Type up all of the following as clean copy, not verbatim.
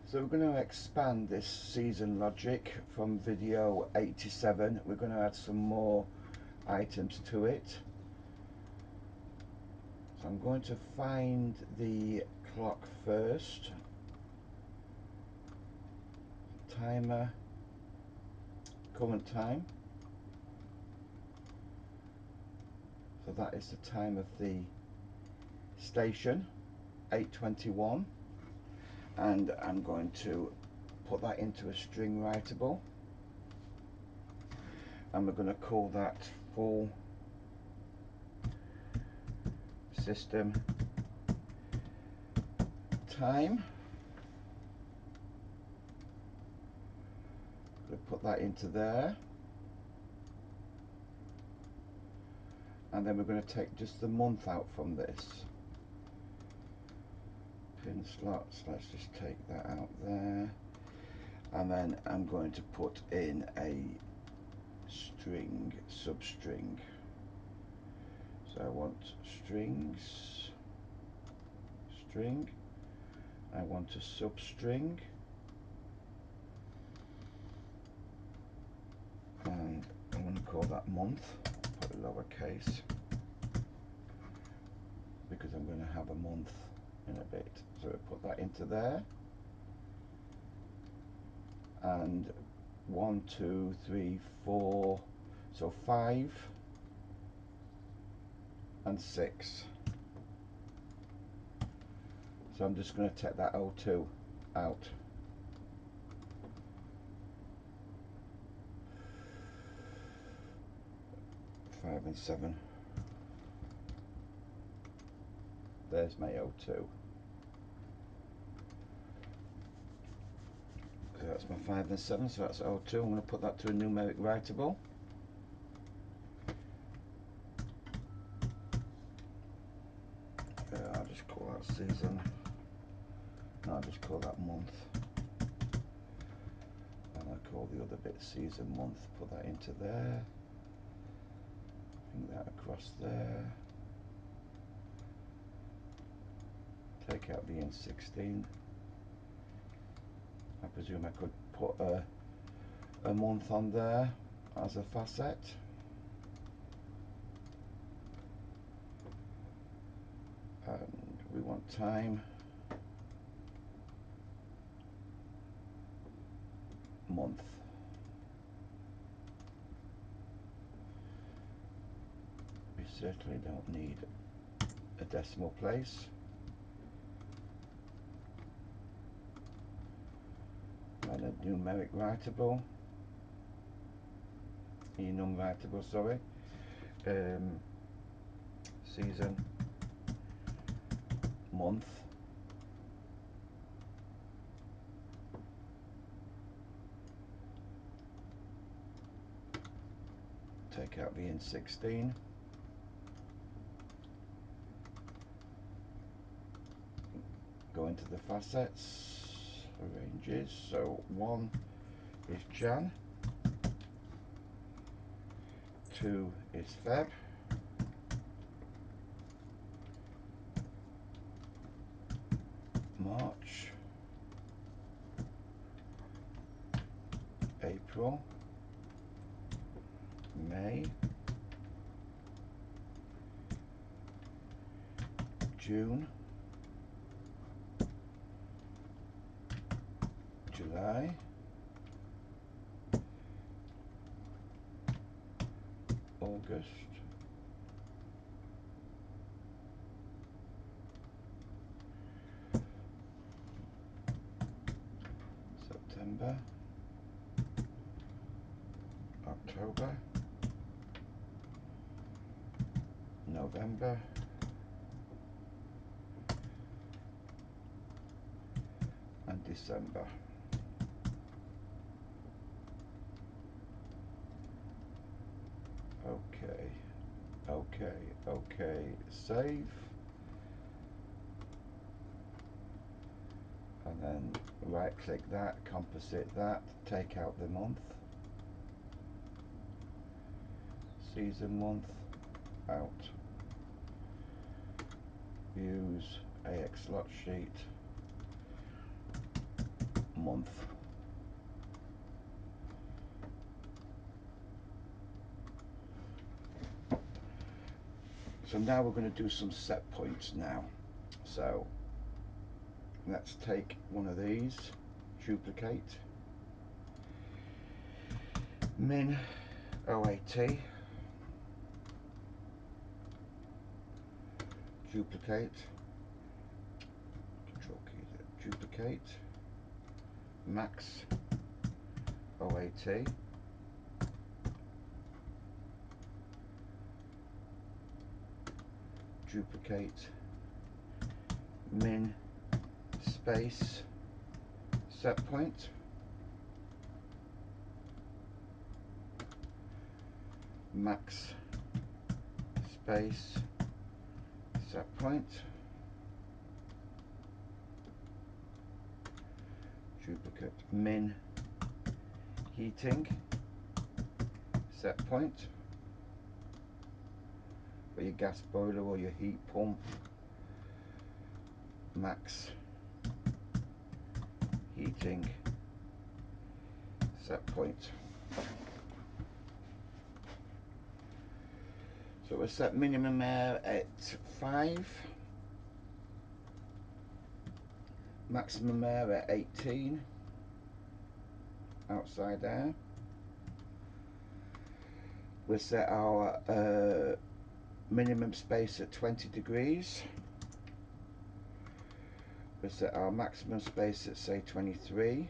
So we're going to expand this season logic from video 87. We're going to add some more items to it. So I'm going to find the clock first. Timer, current time. So that is the time of the station, 8:21. And I'm going to put that into a string writable, and we're going to call that full system time. We'll put that into there, and then we're going to take just the month out from this. Pin slots, let's just take that out there, and then I'm going to put in a string, substring. So I want strings, string, I want a substring, and I'm going to call that month, put it lowercase, because I'm going to have a month in a bit. So I put that into there, and 1, 2, 3, 4, so 5 and 6. So I'm just going to take that O2 out. Five and 7. There's my O2. So that's my 5 and 7, so that's O2. I'm going to put that to a numeric writable. I'll just call that season. No, I'll just call that month. And I'll call the other bit season month. Put that into there. Bring that across there. Take out the N16. I presume I could put a month on there as a facet. And we want time, month. We certainly don't need a decimal place. And a numeric writable, enum writable, sorry. Season, month, take out the N16, go into the facets, arranges, so 1 is Jan, 2 is Feb, 3 March, April, May, June, July, August, September, October, November, and December. Okay, save, and then right click that, composite that, take out the month, season month, out, use AX slot sheet, month. So now we're going to do some set points now. So let's take one of these, duplicate, min OAT, duplicate, control key there, duplicate, max OAT, duplicate, min space set point, max space set point, duplicate, min heating set point for your gas boiler or your heat pump, max heating set point. So we'll set minimum air at 5, maximum air at 18, outside air. We'll set our minimum space at 20 degrees. We'll set our maximum space at say 23.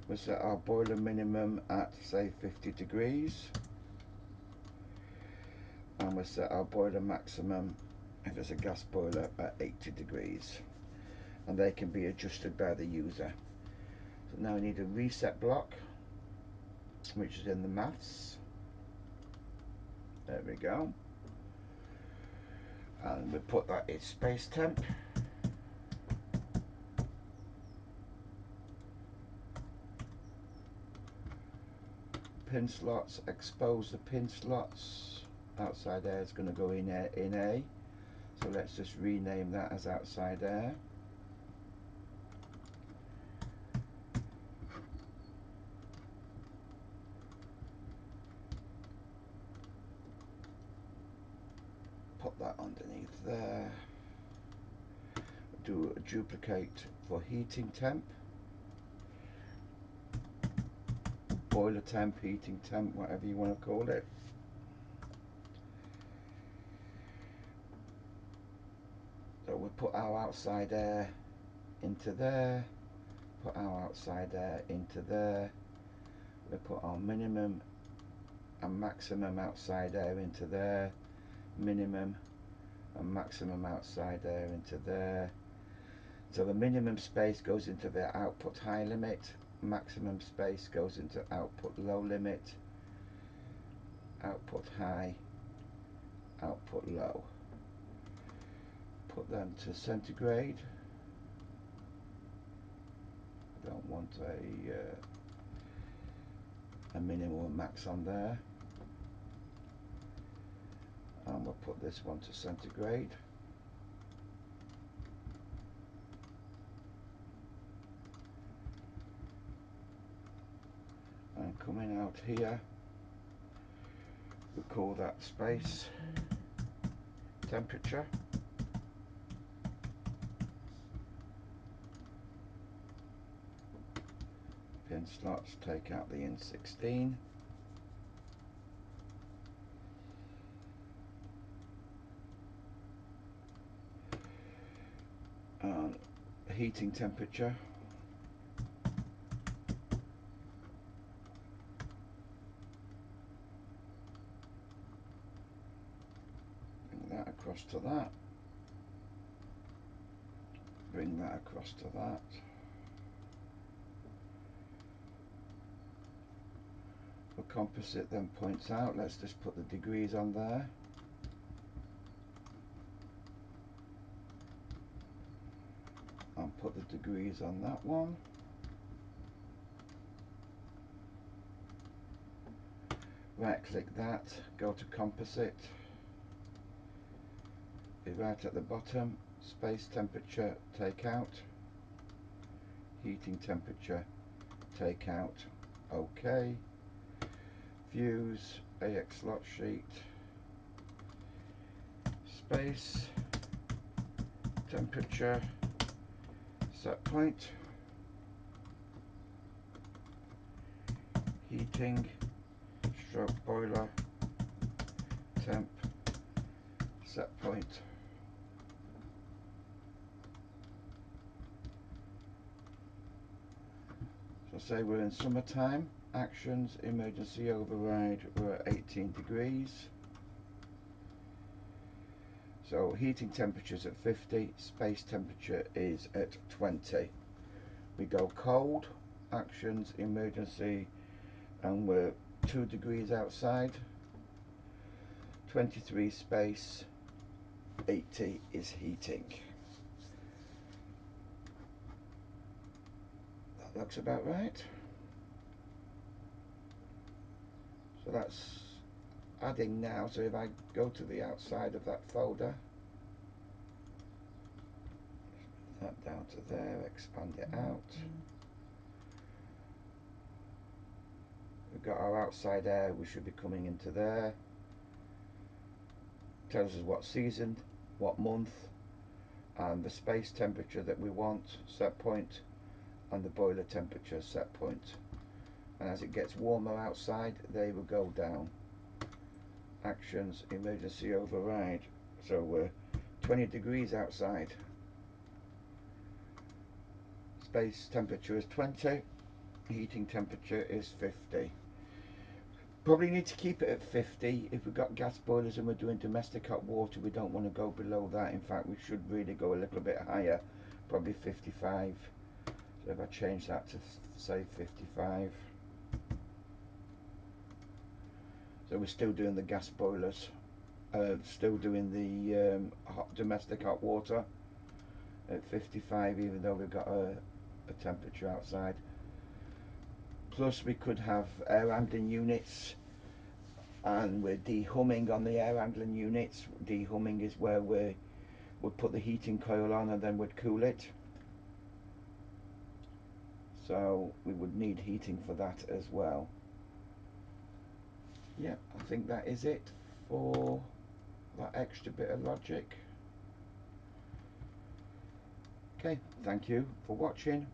We'll set our boiler minimum at say 50 degrees. And we'll set our boiler maximum, if it's a gas boiler, at 80 degrees. And they can be adjusted by the user. So now we need a reset block, which is in the maths. There we go. And we put that in space temp. Pin slots, expose the pin slots. Outside air is going to go in A. So let's just rename that as outside air. Put that underneath there. Do a duplicate for heating temp. Boiler temp, heating temp, whatever you want to call it. So we'll put our outside air into there, put our outside air into there, we'll put our minimum and maximum outside air into there, minimum and maximum outside air into there. So the minimum space goes into the output high limit, maximum space goes into output low limit, output high, output low. Put them to centigrade. I don't want a minimum or max on there. And we'll put this one to centigrade. And coming out here, we call that space temperature. Pin slots, take out the N16. And heating temperature. Bring that across to that. Bring that across to that. We'll composite them points out. Let's just put the degrees on there. And put the degrees on that one. Right click that, go to composite. Be right at the bottom, space temperature, take out. heating temperature, take out, OK. Views, AX slot sheet, space, temperature, set point, heating, stroke boiler, temp, set point. So say we're in summertime, actions, emergency override, we're at 18 degrees. So heating temperature's at 50, space temperature is at 20. We go cold, actions, emergency, and we're 2 degrees outside. 23 space, 80 is heating. That looks about right. So that's adding now. So if I go to the outside of that folder, that down to there, expand it out. We've got our outside air, we should be coming into there. Tells us what season, what month, and the space temperature that we want, set point, and the boiler temperature, set point. And as it gets warmer outside, they will go down. Actions, emergency override. So we're 20 degrees outside. Space temperature is 20, heating temperature is 50. Probably need to keep it at 50. If we've got gas boilers and we're doing domestic hot water, we don't want to go below that. In fact, we should really go a little bit higher, probably 55. So if I change that to say 55. So we're still doing the gas boilers, still doing the domestic hot water at 55, even though we've got a temperature outside. Plus we could have air handling units, and we're dehumming on the air handling units. Dehumming is where we would put the heating coil on and then we'd cool it. So we would need heating for that as well. Yeah, I think that is it for that extra bit of logic. Okay, thank you for watching.